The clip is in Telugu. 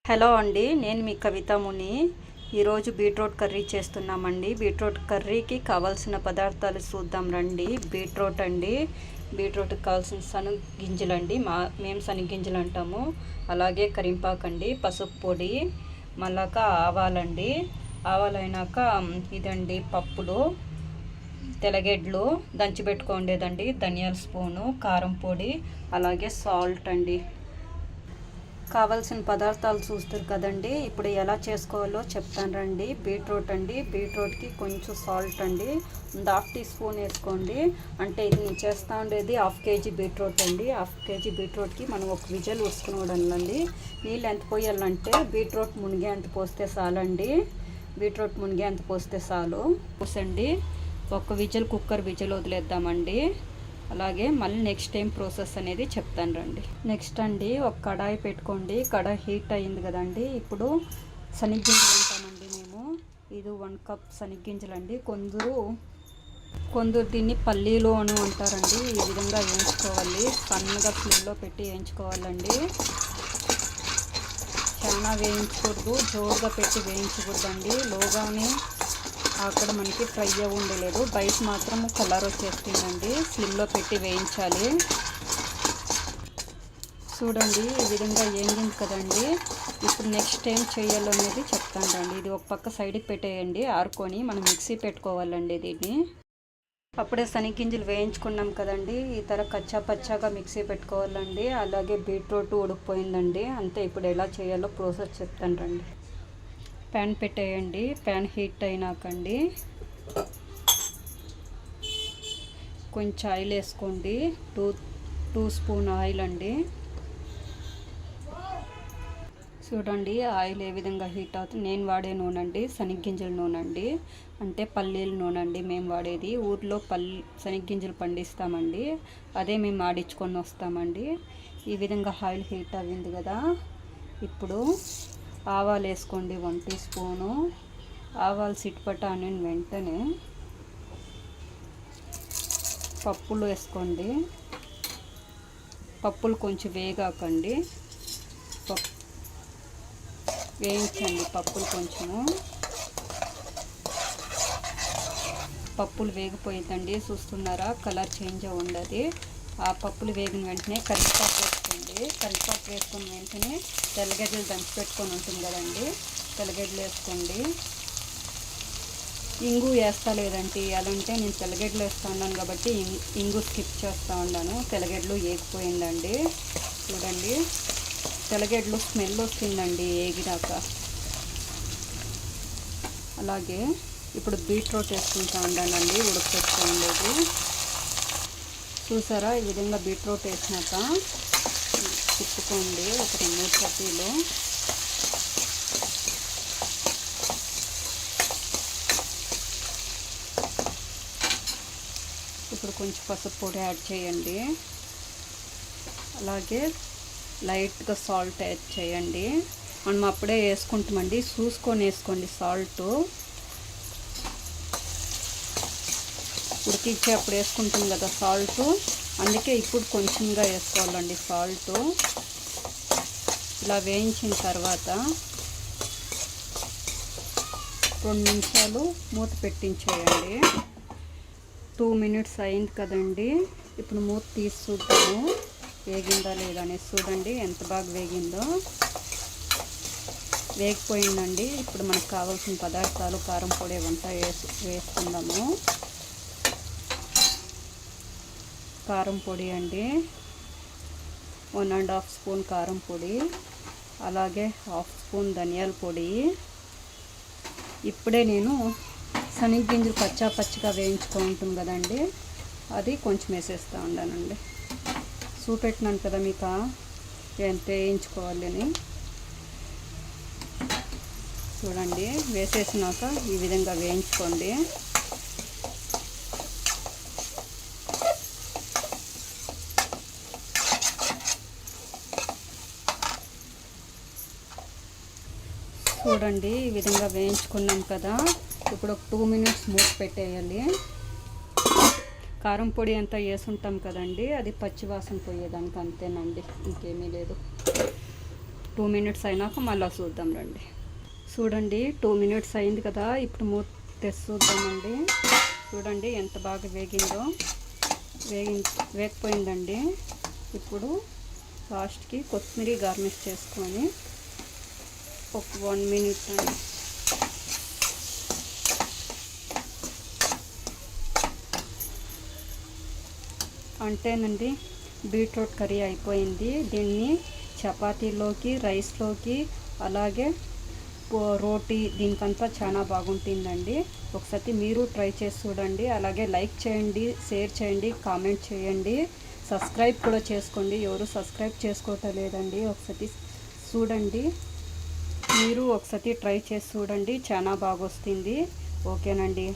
హలో అండి, నేను మీ కవితాముని. ఈరోజు బీట్రూట్ కర్రీ చేస్తున్నామండి. బీట్రూట్ కర్రీకి కావాల్సిన పదార్థాలు చూద్దాం రండి. బీట్రూట్ అండి, బీట్రూట్కి కావాల్సిన శనగగింజలు అండి, మేము శనగగింజలు అంటాము. అలాగే కరింపాకు అండి, పసుపు పొడి, మళ్ళాక ఆవాలండి. ఆవాలైనాక ఇదండి పప్పులు, తెల్లగడ్డలు దంచిపెట్టుకోండేదండి, ధనియాల స్పూను, కారం పొడి, అలాగే సాల్ట్ అండి. కావాల్సిన పదార్థాలు చూస్తారు కదండి. ఇప్పుడు ఎలా చేసుకోవాలో చెప్తాను రండి. బీట్రూట్ అండి, బీట్రూట్కి కొంచెం సాల్ట్ అండి, 1/2 టీ స్పూన్ వేసుకోండి. అంటే ఇది నేను చేస్తూ ఉండేది 1/2 కేజీ బీట్రూట్ అండి. 1/2 కేజీ బీట్రూట్కి మనం ఒక విజల్ వేసుకునేవాడండి. నీళ్ళు ఎంత పోయాలంటే బీట్రూట్ మునిగే అంత పోస్తే చాలండి. బీట్రూట్ మునిగే అంత పోస్తే చాలు పోసండి. ఒక విజల్, కుక్కర్ విజల్ వదిలేద్దామండి. అలాగే మళ్ళీ నెక్స్ట్ టైం ప్రాసెస్ అనేది చెప్తాను రండి. నెక్స్ట్ అండి, ఒక కడాయి పెట్టుకోండి. కడాయి హీట్ అయ్యింది కదండి. ఇప్పుడు శనగగింజలు అంటామండి మేము. ఇది 1 కప్ శనగగింజలు అండి. కొందరు దీన్ని పల్లీలు అని అంటారండి. ఈ విధంగా వేయించుకోవాలి, సన్నగా ఫ్లేమ్లో పెట్టి వేయించుకోవాలండి. చాలా వేయించకూడదు, జోరుగా పెట్టి వేయించకూడదండి. లోగానే అక్కడ మనకి ఫ్రై ఉండలేదు, బయట మాత్రం కలర్ వచ్చేస్తుందండి. స్లిమ్లో పెట్టి వేయించాలి. చూడండి, ఈ విధంగా వేయింది కదండి. ఇప్పుడు నెక్స్ట్ టైం చేయాలనేది చెప్తాను రండి. ఇది ఒక పక్క సైడ్కి పెట్టేయండి, ఆరుకొని మనం మిక్సీ పెట్టుకోవాలండి దీన్ని. అప్పుడే శనగగింజలు వేయించుకున్నాం కదండి, ఈ కచ్చా పచ్చాగా మిక్సీ పెట్టుకోవాలండి. అలాగే బీట్రూట్ ఉడికిపోయిందండి. అంతే, ఇప్పుడు ఎలా చేయాలో ప్రాసెస్ చెప్తాను రండి. ప్యాన్ పెట్టేయండి. ప్యాన్ హీట్ అయినాకండి కొంచెం ఆయిల్ వేసుకోండి. టూ స్పూన్ ఆయిల్ అండి. చూడండి ఆయిల్ ఏ విధంగా హీట్ అవుతుంది. నేను వాడే నూనె అండి శనగగింజల నూనె అండి, అంటే పల్లీల నూనె అండి మేము వాడేది. ఊర్లో శనగగింజలు పండిస్తామండి, అదే మేము ఆడించుకొని వస్తామండి. ఈ విధంగా ఆయిల్ హీట్ అవ్వింది కదా. ఇప్పుడు ఆవాలు వేసుకోండి, 1 టీ స్పూను. ఆవాలు చిట్పట అని వెంటనే పప్పులు వేసుకోండి. పప్పులు కొంచెం వేగాకండి, వేయించండి పప్పులు కొంచెము. పప్పులు వేగిపోయిందండి, చూస్తున్నారా, కలర్ చేంజ్ ఉండదు. ఆ పప్పులు వేగిన వెంటనే కరివేపాకు వేసుకోండి. కరివేపాకు వేసుకున్న వెంటనే తెల్లగడ్డలు దంచి పెట్టుకొని ఉంటుంది కదండి, తెల్లగడ్డలు వేసుకోండి. ఇంగు వేస్తా లేదంటే అలాంటే నేను తెల్లగడ్డలు వేస్తూ ఉన్నాను కాబట్టి ఇంగు స్కిప్ చేస్తూ ఉన్నాను. తెల్లగడ్డలు వేగిపోయిందండి. చూడండి, తెల్లగడ్డలు స్మెల్ వస్తుందండి వేగినాక. అలాగే ఇప్పుడు బీట్రూట్ వేసుకుంటూ ఉన్నానండి, ఉడకపెట్టుకోండి. చూసారా, ఈ విధంగా బీట్రూట్ వేసినాక తిప్పుకోండి ఒక 2-3 చట్నీలు. ఇప్పుడు కొంచెం పసుపు పొడి యాడ్ చేయండి. అలాగే లైట్గా సాల్ట్ యాడ్ చేయండి. మనం అప్పుడే వేసుకుంటామండి, చూసుకొని వేసుకోండి సాల్ట్. ఉడికించి అప్పుడు వేసుకుంటాం కదా సాల్ట్, అందుకే ఇప్పుడు కొంచెంగా వేసుకోవాలండి సాల్ట్. ఇలా వేయించిన తర్వాత 2 నిమిషాలు మూత పెట్టించేయండి. 2 మినిట్స్ అయింది కదండి. ఇప్పుడు మూత తీసి చూద్దాము వేగిందా లేదా అనేసి. చూడండి ఎంత బాగా వేగిందో, వేగిపోయిందండి. ఇప్పుడు మనకు కావాల్సిన పదార్థాలు, కారం పొడి వంట వేసుకుందాము. కారం పొడి అండి, 1.5 స్పూన్ కారం పొడి, అలాగే 1/2 స్పూన్ ధనియాల పొడి. ఇప్పుడే నేను శనగగింజలు పచ్చిగా వేయించుకుంటాం కదండి, అది కొంచెం వేసేస్తూ ఉన్నానండి. చూపెట్టినాను కదా మీకు ఎంత వేయించుకోవాలని. చూడండి, వేసేసినాక ఈ విధంగా వేయించుకోండి. చూడండి, ఈ విధంగా వేయించుకున్నాం కదా. ఇప్పుడు ఒక 2 మినిట్స్ మూత పెట్టేయాలి. కారం పొడి అంతా వేసుంటాం కదండి, అది పచ్చివాసన పోయేదానికి అంతేనండి, ఇంకేమీ లేదు. 2 మినిట్స్ అయినాక మళ్ళీ చూద్దాం రండి. చూడండి 2 మినిట్స్ అయింది కదా, ఇప్పుడు మూత తెసి చూద్దామండి. చూడండి ఎంత బాగా వేగిందో, వేగిపోయిందండి. ఇప్పుడు లాస్ట్కి కొత్తిమీర గార్నిష్ చేసుకొని ఒక 1 మినిట్ అండి. అంటేనండి బీట్రూట్ కర్రీ అయిపోయింది. దీన్ని చపాతీలోకి, రైస్లోకి, అలాగే రోటీ దీనికంతా చాలా బాగుంటుందండి. ఒకసారి మీరు ట్రై చేసి చూడండి. అలాగే లైక్ చేయండి, షేర్ చేయండి, కామెంట్ చేయండి, సబ్స్క్రైబ్ కూడా చేసుకోండి. ఎవరు సబ్స్క్రైబ్ చేసుకోవటం లేదండి. ఒకసారి చూడండి, మీరు ఒకసారి ట్రై చేసి చూడండి, చాలా బాగా వస్తుంది. ఓకేనండి.